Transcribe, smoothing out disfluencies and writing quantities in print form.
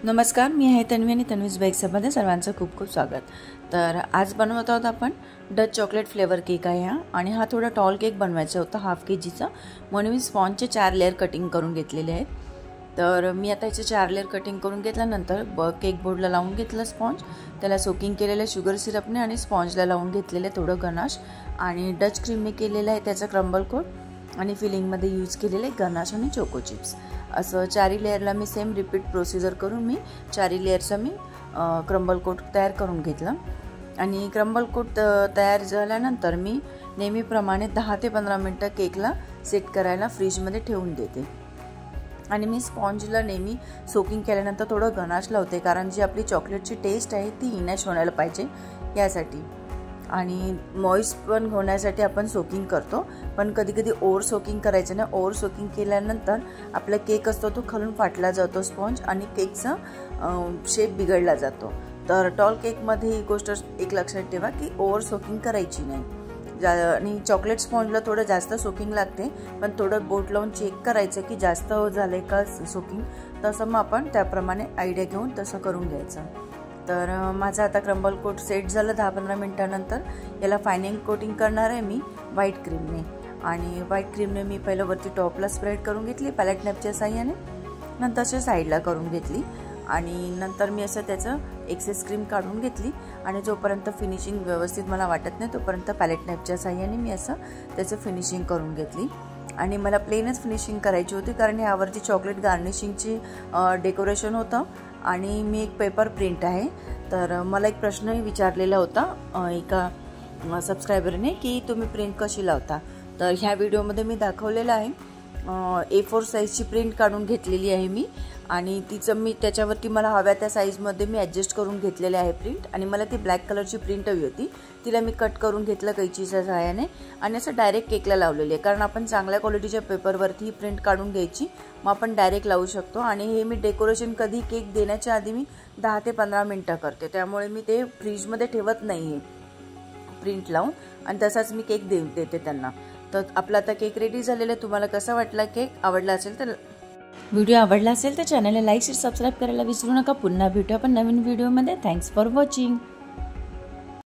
नमस्कार, मी आहे तन्वी आणि तन्वीज बेक्समध्ये सर्वांचं खूप खूप स्वागत। तर आज बनवत आहोत आपण डच चॉकलेट फ्लेवर केक आहे हा, आणि हा थोडा टॉल केक बनवायचा होता हाफ केजीचा, म्हणून मी स्पॉन्जचे 4 लेयर कटिंग करून घेतलेले आहेत। तर मी आता याचे 4 लेयर कटिंग करून घेतल्यानंतर केक बोर्डला लावून घेतलं स्पॉन्ज, त्याला सोकिंग केलेलं शुगर सिरपने आणि स्पॉन्जला लावून घेतलेले थोडं गनाश आणि डच क्रीमने केलेलं आहे त्याचं क्रम्बल कोट, आणि फिलिंगमध्ये यूज केलेले गनाश आणि चोको चिप्स। असं 4 लेयरला मी सेम रिपीट प्रोसिजर करून मी 4 लेयरचा मी क्रम्बल कोट तयार करून घेतलं। आणि क्रम्बल कोट तयार झाल्यानंतर मी नेहमीप्रमाणे 10 ते 15 मिनिटं केकला सेट करायला फ्रीजमध्ये ठेवून देते। आणि मी स्पॉन्जला नेहमी सोकिंग केल्यानंतर थोडं गनाश लावते, कारण जी आपली चॉकलेटची टेस्ट आहे ती इनॅश होण्याला पाहिजे यासाठी, आणि मॉइस्ट पण होण्यासाठी आपण सोकिंग करतो। पण कधी कधी ओव्हर सोकिंग करायचं नाही, ओव्हर सोकिंग केल्यानंतर आपला केक असतो तो खालून फाटला जातो स्पॉन्ज, आणि केकचा शेप बिघडला जातो। तर टॉल केकमध्ये ही गोष्ट एक लक्षात ठेवा की ओव्हर सोकिंग करायची नाही। आणि चॉकलेट स्पॉन्जला थोडं जास्त सोकिंग लागते, पण थोडं बोट लावून चेक करायचं की जास्त झालंय का सोकिंग, तसं मग आपण त्याप्रमाणे आयडिया घेऊन तसं करून घ्यायचं। तर माझा आता क्रम्बल कोट सेट झालं 10-15 मिनिटानंतर। याला फायनिंग कोटिंग करणार आहे मी व्हाईट क्रीमने, आणि व्हाईट क्रीमने मी पहिलं वरती टॉपला स्प्रेड करून घेतली पॅलेट नॅपच्या साह्याने, नंतरच्या साईडला करून घेतली, आणि नंतर मी असं त्याचं एक्सेस क्रीम काढून घेतली, आणि जोपर्यंत फिनिशिंग व्यवस्थित मला वाटत नाही तोपर्यंत पॅलेट नॅपच्या साह्याने मी असं त्याचं फिनिशिंग करून घेतली। आणि मला प्लेनच फिनिशिंग करायची होती, कारण यावरती चॉकलेट गार्निशिंगची डेकोरेशन होतं, आणि मी एक पेपर प्रिंट आहे। तर मला एक प्रश्नही विचारलेला होता एका सबस्क्रायबरने की तुम्ही प्रिंट कशी लावता, तर ह्या व्हिडिओमध्ये मी दाखवलेलं आहे। A4 साईजची प्रिंट काढून घेतलेली आहे मी, आणि तिचं मी त्याच्यावरती मला हव्या त्या साईजमध्ये मी ॲडजस्ट करून घेतलेले आहे प्रिंट, आणि मला ती ब्लॅक कलरची प्रिंट हवी होती, तिला मी कट करून घेतलं कैचीच्या सहाय्याने, आणि असं डायरेक्ट केकला लावलेली आहे, कारण आपण चांगल्या क्वालिटीच्या पेपरवरती ही प्रिंट काढून घ्यायची, मग आपण डायरेक्ट लावू शकतो। आणि हे मी डेकोरेशन कधी केक देण्याच्या आधी मी 10 ते 15 मिनिटं करते, त्यामुळे मी ते फ्रीजमध्ये ठेवत नाही आहे प्रिंट लावून, आणि तसाच मी केक देते त्यांना। तर आपला आता केक रेडी झालेला आहे। तुम्हाला कसा वाटला केक? आवडला असेल तर व्हिडिओ आवडला असेल तर चॅनलला लाईक शेअर सबस्क्राईब करायला विसरू नका। पुन्हा भेटू आपण नवीन व्हिडिओमध्ये। Thanks for watching.